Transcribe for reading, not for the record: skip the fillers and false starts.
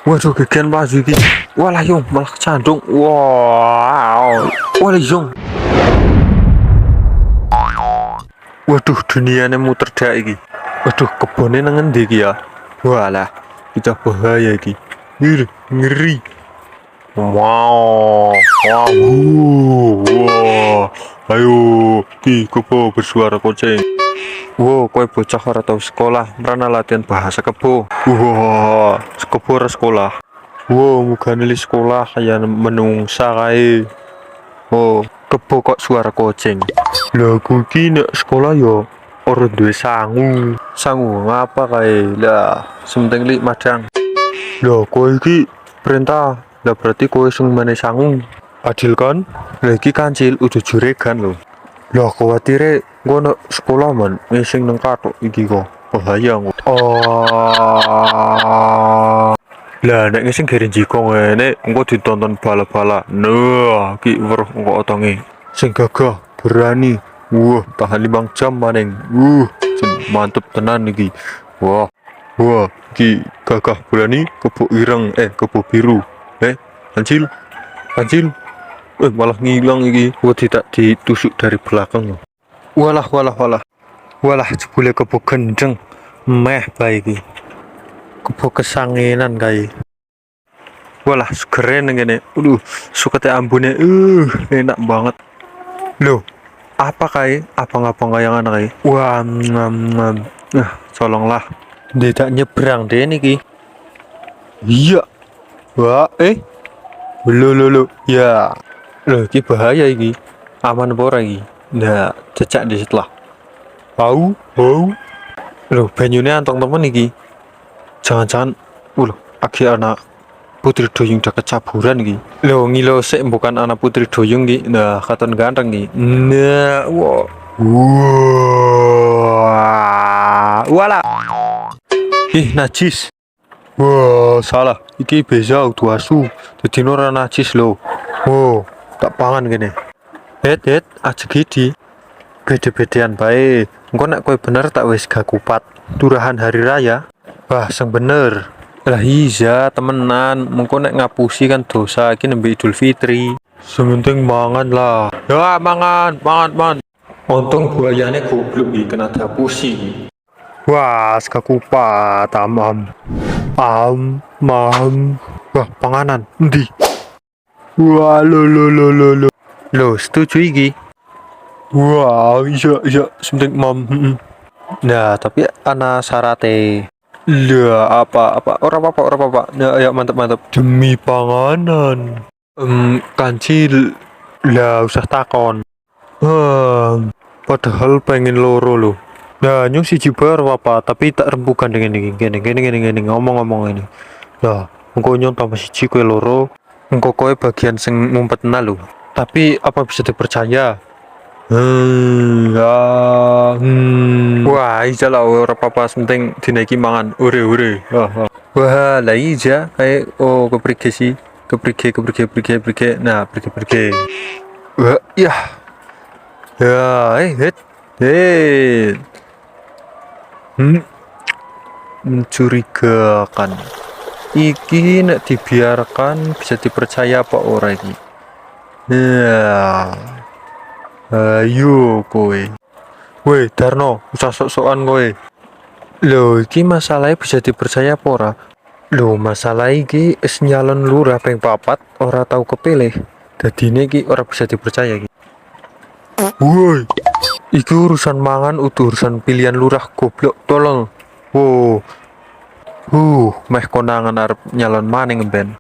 Waduh, gegian maju iki. Walah yung malah kecandung. Wow. Walah yung. Waduh, dunianya muter dak iki. Waduh, kebone nang endi iki ya? Walah, kita bahaya iki. Ngeri, ngeri. Wow. Wow. Wah. Ayo, ki kebo bersuara kucing. Wow, kowe bocah ora tau sekolah, merana latihan bahasa kebo. Wah, kebo ora sekolah. Wow, muga nili sekolah kayak menungsa kae. Oh, kebo kok suara kucing. Lah aku ki nek sekolah yo ora duwe sangu. Sangu ngapa kae? Lah, sementing li madang. Lah kowe iki perintah. Lah berarti kowe sing mene sangu. Adil kan? Lah iki kancil udah juregan lho. Lah khawatire gua nek sekolah man ngising nang katok iki kok. Bahaya kok. Oh. Lah nek ngising gere jiko ngene engko ditonton bala-bala. Nah, ki weruh engko otonge. Sing gagah, berani. Wah, tahan 5 jam maning. Mantep tenan iki. Wah. Wah, ki gagah berani kebo ireng kebo biru. Kancil. Kancil. Malah ngilang iki. Gua tidak ditusuk dari belakang. Walah, walah, walah. Walah, jebule kebo gendeng. Meh bae iki. Kebo kesangenan kae. Walah, segeren ngene. Sukete ambune. Enak banget. Loh, apa kae? Abang-abang kayangan kae. Wah, tolonglah. Tidak nyebrang deh niki. Iya. Wah, Lo. Ya. Loh, iki bahaya iki. Aman apa ora iki? Nah, cecak di setelah. Au. Loh, banyune antong temen iki. Jangan-jangan, aki anak Putri Duyung udah kecaburan iki. Loh, ngilo sik bukan anak Putri Duyung iki. Nah, katon ganteng iki. Nah, wow. Wala. Ih, najis. Wah, salah. Iki beza udah asu. Jadi ora najis lo. Wow, tak pangan gini. Het, aja gidi. Bede-bedean bae. Engko nek kowe bener tak wis gak kupat. Turahan hari raya. Wah, sing bener. Lah iya, temenan. Mengko nek ngapusi kan dosa iki nembe Idul Fitri. Sementing mangan lah. Ya, mangan. Untung buayane goblok iki kena dapusi. Wah, gak kupat. Am. Wah, panganan. Endi? Wah, lo. Lo, setuju iki. Wah, iya, sementing mam. Nah, tapi ana syarate. Lah, apa? Ora apa-apa. Nah, ya mantap. Demi panganan. Kancil. Lah, usah takon. Padahal pengen loro lo. Nah, nyung siji bar apa, tapi tak rembukan dengan ini. Gini, ngomong ini. Lah, engko nyung tambah siji kue loro. Engko kowe bagian sing ngumpet lo. Tapi apa bisa dipercaya? Wah, iya lah, ora apa-apa, penting dinaiki mangan. Ure. Wah, lah iya kayak keprige sih. Keprige. Nah, pergi. Wah, ya. Ya, mencurigakan. Iki nek dibiarkan bisa dipercaya apa ora iki? Ya. Ayo kowe. Weh, Darno, usah sok-sokan kowe. Loh, iki masalahnya bisa dipercaya apa ora? Loh, masalah iki wis nyalon lurah ping 4 ora tau kepilih. Dadine iki ora bisa dipercaya iki. Woi. Iki urusan mangan urusan pilihan lurah goblok, tolong. Wow. Meh konangan arep nyalon maning ben.